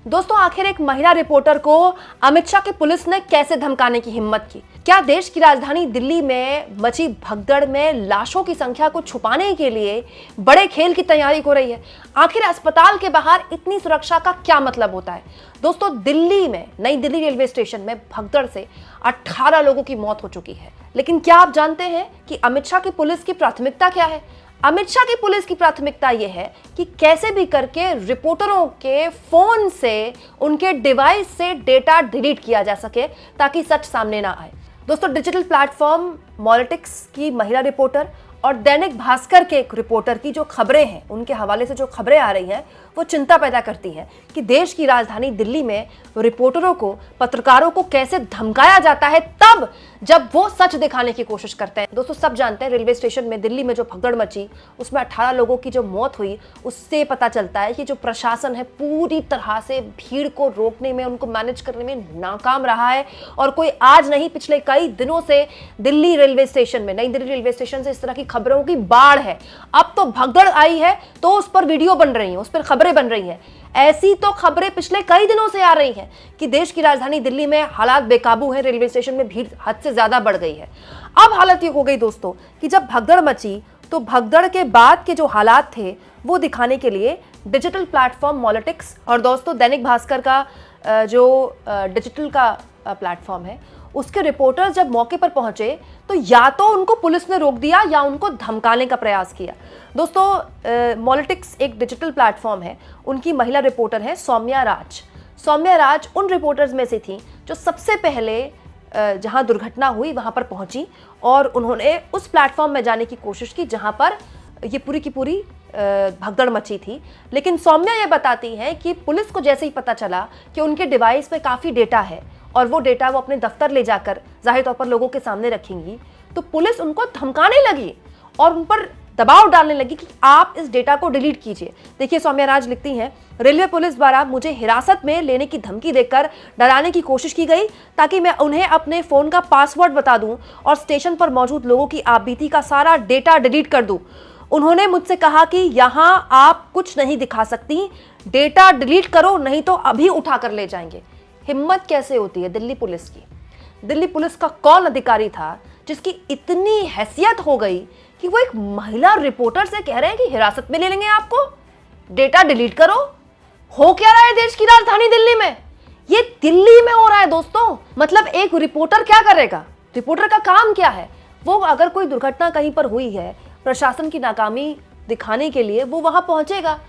दोस्तों, आखिर एक महिला रिपोर्टर को अमित शाह की पुलिस ने कैसे धमकाने की हिम्मत की? क्या देश की राजधानी दिल्ली में मची भगदड़ में लाशों की संख्या को छुपाने के लिए बड़े खेल की तैयारी हो रही है? आखिर अस्पताल के बाहर इतनी सुरक्षा का क्या मतलब होता है? दोस्तों, दिल्ली में नई दिल्ली रेलवे स्टेशन में भगदड़ से 18 लोगों की मौत हो चुकी है। लेकिन क्या आप जानते हैं कि अमित शाह की पुलिस की प्राथमिकता क्या है? अमित शाह की पुलिस की प्राथमिकता यह है कि कैसे भी करके रिपोर्टरों के फोन से, उनके डिवाइस से डेटा डिलीट किया जा सके ताकि सच सामने ना आए। दोस्तों, डिजिटल प्लेटफॉर्म मॉलिटिक्स की महिला रिपोर्टर और दैनिक भास्कर के एक रिपोर्टर की जो खबरें हैं, उनके हवाले से जो खबरें आ रही हैं, वो चिंता पैदा करती हैं कि देश की राजधानी दिल्ली में रिपोर्टरों को, पत्रकारों को कैसे धमकाया जाता है तब जब वो सच दिखाने की कोशिश करते हैं। दोस्तों, सब जानते हैं रेलवे स्टेशन में दिल्ली में जो भगदड़ मची, उसमें 18 लोगों की जो मौत हुई, उससे पता चलता है कि जो प्रशासन है पूरी तरह से भीड़ को रोकने में, उनको मैनेज करने में नाकाम रहा है। और कोई आज नहीं, पिछले कई दिनों से दिल्ली रेलवे स्टेशन में, नई दिल्ली रेलवे स्टेशन से इस तरह की खबरों की बाढ़ है। अब तो भगदड़ आई है तो उस पर वीडियो बन रही है, उस पर खबरें बन रही हैं। ऐसी तो खबरें पिछले कई दिनों से आ रही हैं कि देश की राजधानी दिल्ली में हालात बेकाबू हैं, रेलवे स्टेशन में भीड़ हद से ज्यादा बढ़ गई है। अब हालत ये हो गई दोस्तों कि जब भगदड़ मची तो भगदड़ के बाद के जो हालात थे वो दिखाने के लिए डिजिटल प्लेटफॉर्म मॉलिटिक्स और दोस्तों दैनिक भास्कर का जो डिजिटल का प्लेटफॉर्म है, उसके रिपोर्टर्स जब मौके पर पहुंचे तो या तो उनको पुलिस ने रोक दिया या उनको धमकाने का प्रयास किया। दोस्तों, मॉलिटिक्स एक डिजिटल प्लेटफॉर्म है, उनकी महिला रिपोर्टर है सौम्या राज। सौम्या राज उन रिपोर्टर्स में से थी जो सबसे पहले जहां दुर्घटना हुई वहां पर पहुंची और उन्होंने उस प्लेटफॉर्म में जाने की कोशिश की जहां पर ये पूरी की पूरी भगदड़ मची थी। लेकिन सौम्या ये बताती हैं कि पुलिस को जैसे ही पता चला कि उनके डिवाइस में काफ़ी डेटा है और वो डेटा वो अपने दफ्तर ले जाकर जाहिर तौर पर लोगों के सामने रखेंगी, तो पुलिस उनको धमकाने लगी और उन पर दबाव डालने लगी कि आप इस डेटा को डिलीट कीजिए। देखिए, सौम्या राज लिखती हैं, रेलवे पुलिस द्वारा मुझे हिरासत में लेने की धमकी देकर डराने की कोशिश की गई ताकि मैं उन्हें अपने फ़ोन का पासवर्ड बता दूं और स्टेशन पर मौजूद लोगों की आपबीती का सारा डेटा डिलीट कर दूं। उन्होंने मुझसे कहा कि यहाँ आप कुछ नहीं दिखा सकती, डेटा डिलीट करो नहीं तो अभी उठा कर ले जाएंगे। हिम्मत कैसे होती है दिल्ली पुलिस की? दिल्ली पुलिस का कौन अधिकारी था जिसकी इतनी हैसियत हो गई कि वो एक महिला रिपोर्टर से कह रहे हैं कि हिरासत में ले लेंगे आपको, डेटा डिलीट करो? हो क्या रहा है देश की राजधानी दिल्ली में? ये दिल्ली में हो रहा है दोस्तों। मतलब एक रिपोर्टर क्या करेगा? रिपोर्टर का काम क्या है? वो अगर कोई दुर्घटना कहीं पर हुई है, प्रशासन की नाकामी दिखाने के लिए वो वहां पहुंचेगा,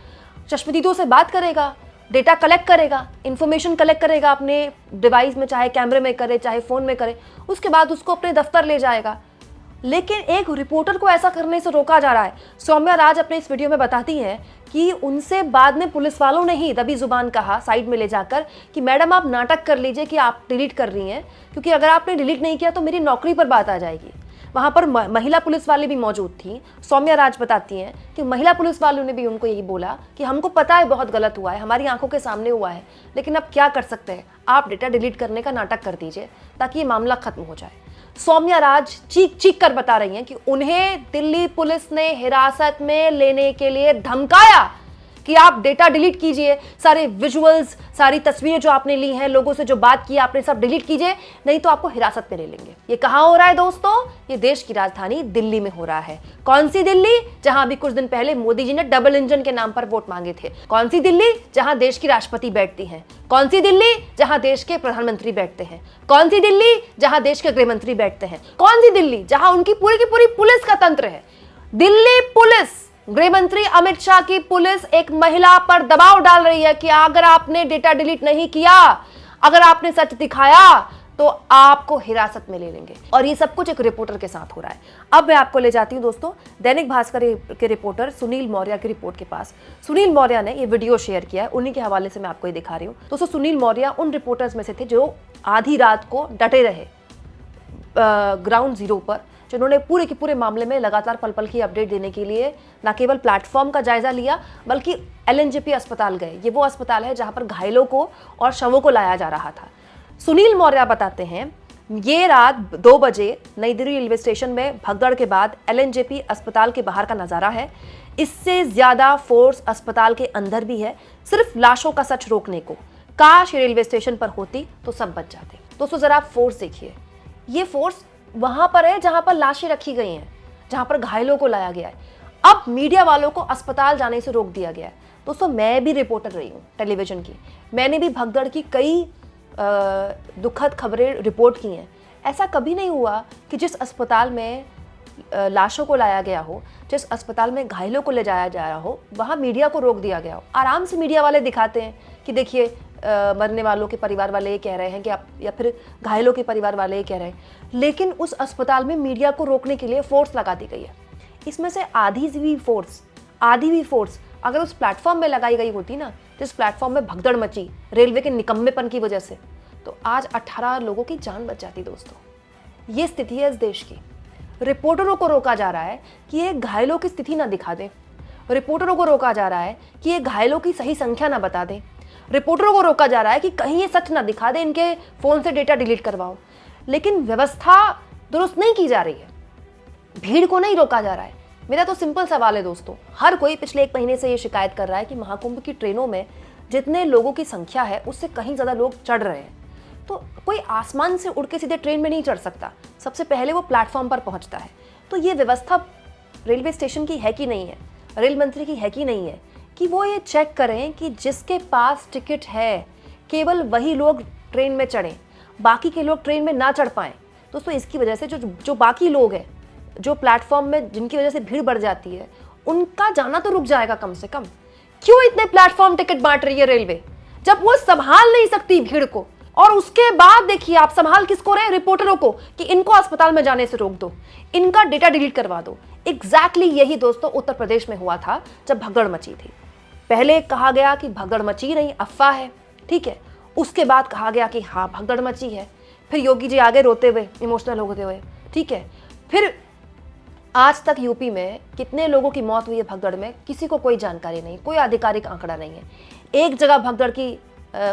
चश्मदीदों से बात करेगा, डेटा कलेक्ट करेगा, इंफॉर्मेशन कलेक्ट करेगा अपने डिवाइस में, चाहे कैमरे में करे चाहे फोन में करे, उसके बाद उसको अपने दफ्तर ले जाएगा। लेकिन एक रिपोर्टर को ऐसा करने से रोका जा रहा है। सौम्या राज अपने इस वीडियो में बताती हैं कि उनसे बाद में पुलिस वालों ने ही दबी जुबान कहा साइड में ले जाकर कि मैडम आप नाटक कर लीजिए कि आप डिलीट कर रही हैं, क्योंकि अगर आपने डिलीट नहीं किया तो मेरी नौकरी पर बात आ जाएगी। वहाँ पर महिला पुलिस वाली भी मौजूद थी। सौम्या राज बताती हैं कि महिला पुलिस वालों ने भी उनको यही बोला कि हमको पता है बहुत गलत हुआ है, हमारी आंखों के सामने हुआ है, लेकिन अब क्या कर सकते हैं, आप डेटा डिलीट करने का नाटक कर दीजिए ताकि ये मामला खत्म हो जाए। सौम्या राज चीख चीख कर बता रही हैं कि उन्हें दिल्ली पुलिस ने हिरासत में लेने के लिए धमकाया कि आप डेटा डिलीट कीजिए, सारे विजुअल्स, सारी तस्वीरें जो आपने ली हैं, लोगों से जो बात की आपने, सब डिलीट कीजिए, नहीं तो आपको हिरासत में ले लेंगे। ये कहाँ हो रहा है दोस्तों? ये देश की राजधानी दिल्ली में हो रहा है। कौन सी दिल्ली? जहां अभी कुछ दिन पहले मोदी जी ने डबल इंजन के नाम पर वोट मांगे थे। कौन सी दिल्ली? जहां देश की राष्ट्रपति बैठती हैं। कौन सी दिल्ली? जहां देश के प्रधानमंत्री बैठते हैं। कौन सी दिल्ली? जहां देश के गृह मंत्री बैठते हैं। कौन सी दिल्ली? जहां उनकी पूरी की पूरी पुलिस का तंत्र है। दिल्ली पुलिस, गृह मंत्री अमित शाह की पुलिस एक महिला पर दबाव डाल रही है कि अगर आपने डेटा डिलीट नहीं किया, अगर आपने सच दिखाया तो आपको हिरासत में ले लेंगे। और ये सब कुछ एक रिपोर्टर के साथ हो रहा है। अब मैं आपको ले जाती हूं दोस्तों दैनिक भास्कर के रिपोर्टर सुनील मौर्य की रिपोर्ट के पास। सुनील मौर्य ने ये वीडियो शेयर किया है, उन्हीं के हवाले से मैं आपको ये दिखा रही हूं। दोस्तों, सुनील मौर्य उन रिपोर्टर्स में से थे जो आधी रात को डटे रहे ग्राउंड जीरो पर, जिन्होंने पूरे के पूरे मामले में लगातार पल पल की अपडेट देने के लिए न केवल प्लेटफॉर्म का जायजा लिया बल्कि LNJP अस्पताल गए। ये वो अस्पताल है जहां पर घायलों को और शवों को लाया जा रहा था। सुनील मौर्य बताते हैं, ये रात 2 बजे नई दिल्ली रेलवे स्टेशन में भगदड़ के बाद LNJP अस्पताल के बाहर का नज़ारा है। इससे ज़्यादा फोर्स अस्पताल के अंदर भी है, सिर्फ लाशों का सच रोकने को। काश ये रेलवे स्टेशन पर होती तो सब बच जाते। दोस्तों जरा आप फोर्स देखिए, ये फोर्स वहां पर है जहां पर लाशें रखी गई हैं, जहां पर घायलों को लाया गया है। अब मीडिया वालों को अस्पताल जाने से रोक दिया गया है। दोस्तों मैं भी रिपोर्टर रही हूँ टेलीविजन की, मैंने भी भगदड़ की कई दुखद खबरें रिपोर्ट की हैं। ऐसा कभी नहीं हुआ कि जिस अस्पताल में लाशों को लाया गया हो, जिस अस्पताल में घायलों को ले जाया जा रहा हो, वहाँ मीडिया को रोक दिया गया हो। आराम से मीडिया वाले दिखाते हैं कि देखिए मरने वालों के परिवार वाले ये कह रहे हैं कि आप, या फिर घायलों के परिवार वाले ये कह रहे हैं। लेकिन उस अस्पताल में मीडिया को रोकने के लिए फोर्स लगा दी गई है। इसमें से आधी भी फोर्स अगर उस प्लेटफॉर्म में लगाई गई होती ना, जिस प्लेटफॉर्म में भगदड़ मची रेलवे के निकम्मेपन की वजह से, तो आज 18 लोगों की जान बच जाती। दोस्तों ये स्थिति है इस देश की। रिपोर्टरों को रोका जा रहा है कि ये घायलों की स्थिति ना दिखा दें, रिपोर्टरों को रोका जा रहा है कि ये घायलों की सही संख्या ना बता दें, रिपोर्टरों को रोका जा रहा है कि कहीं ये सच ना दिखा दें, इनके फोन से डेटा डिलीट करवाओ। लेकिन व्यवस्था दुरुस्त नहीं की जा रही है, भीड़ को नहीं रोका जा रहा है। मेरा तो सिंपल सवाल है दोस्तों, हर कोई पिछले 1 महीने से ये शिकायत कर रहा है कि महाकुंभ की ट्रेनों में जितने लोगों की संख्या है उससे कहीं ज़्यादा लोग चढ़ रहे हैं। तो कोई आसमान से उड़ के सीधे ट्रेन में नहीं चढ़ सकता, सबसे पहले वो प्लेटफॉर्म पर पहुंचता है। तो ये व्यवस्था रेलवे स्टेशन की है कि नहीं है, रेल मंत्री की है कि नहीं है, कि वो ये चेक करें कि जिसके पास टिकट है केवल वही लोग ट्रेन में चढ़ें, बाकी के लोग ट्रेन में ना चढ़ पाएँ। दोस्तों इसकी वजह से जो बाकी लोग हैं, जो प्लेटफॉर्म में जिनकी वजह से भीड़ बढ़ जाती है, उनका जाना तो रुक जाएगा कम से कम। क्यों इतने प्लेटफॉर्म टिकट बांट रही है रेलवे, जब वो संभाल नहीं सकती भीड़ को? और उसके बाद देखिए आप संभाल किसको रहे? रिपोर्टरों को, कि इनको अस्पताल में जाने से रोक दो, इनका डेटा डिलीट करवा दो। एग्जैक्टली यही दोस्तों उत्तर प्रदेश में हुआ था जब भगदड़ मची थी। पहले कहा गया कि भगदड़ मची नहीं, अफवाह है, ठीक है। उसके बाद कहा गया कि हाँ भगदड़ मची है। फिर योगी जी आगे रोते हुए, इमोशनल होते हुए, ठीक है। फिर आज तक यूपी में कितने लोगों की मौत हुई है भगदड़ में, किसी को कोई जानकारी नहीं, कोई आधिकारिक आंकड़ा नहीं है। एक जगह भगदड़ की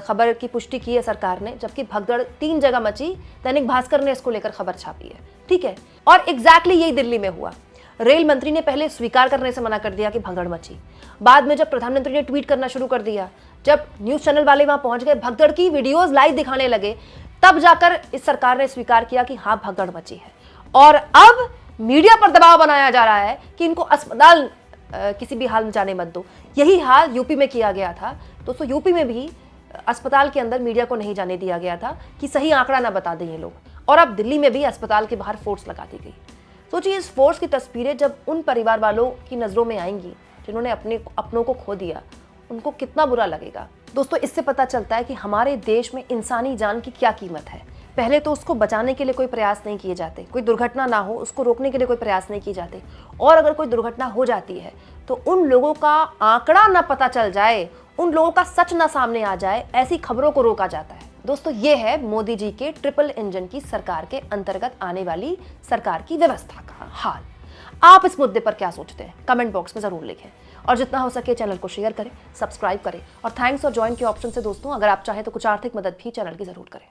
खबर की पुष्टि की है सरकार ने, जबकि भगदड़ 3 जगह मची, दैनिक भास्कर ने इसको लेकर खबर छापी है, ठीक है। और एग्जैक्टली यही दिल्ली में हुआ। रेल मंत्री ने पहले स्वीकार करने से मना कर दिया कि भगदड़ मची, बाद में जब प्रधानमंत्री ने ट्वीट करना शुरू कर दिया, जब न्यूज चैनल वाले वहां पहुंच गए, भगदड़ की वीडियोज लाइव दिखाने लगे, तब जाकर इस सरकार ने स्वीकार किया कि हाँ भगदड़ मची है। और अब मीडिया पर दबाव बनाया जा रहा है कि इनको अस्पताल किसी भी हाल में जाने मत दो। यही हाल यूपी में किया गया था दोस्तों। यूपी में भी अस्पताल के अंदर मीडिया को नहीं जाने दिया गया था कि सही आंकड़ा ना बता दें ये लोग। और अब दिल्ली में भी अस्पताल के बाहर फोर्स लगा दी गई। सोचिए इस फोर्स की तस्वीरें जब उन परिवार वालों की नज़रों में आएंगी जिन्होंने अपनों को खो दिया, उनको कितना बुरा लगेगा। दोस्तों इससे पता चलता है कि हमारे देश में इंसानी जान की क्या कीमत है। पहले तो उसको बचाने के लिए कोई प्रयास नहीं किए जाते, कोई दुर्घटना ना हो उसको रोकने के लिए कोई प्रयास नहीं किए जाते, और अगर कोई दुर्घटना हो जाती है तो उन लोगों का आंकड़ा ना पता चल जाए, उन लोगों का सच ना सामने आ जाए, ऐसी खबरों को रोका जाता है। दोस्तों ये है मोदी जी के ट्रिपल इंजन की सरकार के अंतर्गत आने वाली सरकार की व्यवस्था का हाल। आप इस मुद्दे पर क्या सोचते हैं कमेंट बॉक्स में जरूर लिखें, और जितना हो सके चैनल को शेयर करें, सब्सक्राइब करें, और थैंक्स और ज्वाइन के ऑप्शन से दोस्तों अगर आप चाहें तो कुछ आर्थिक मदद भी चैनल की जरूर करें।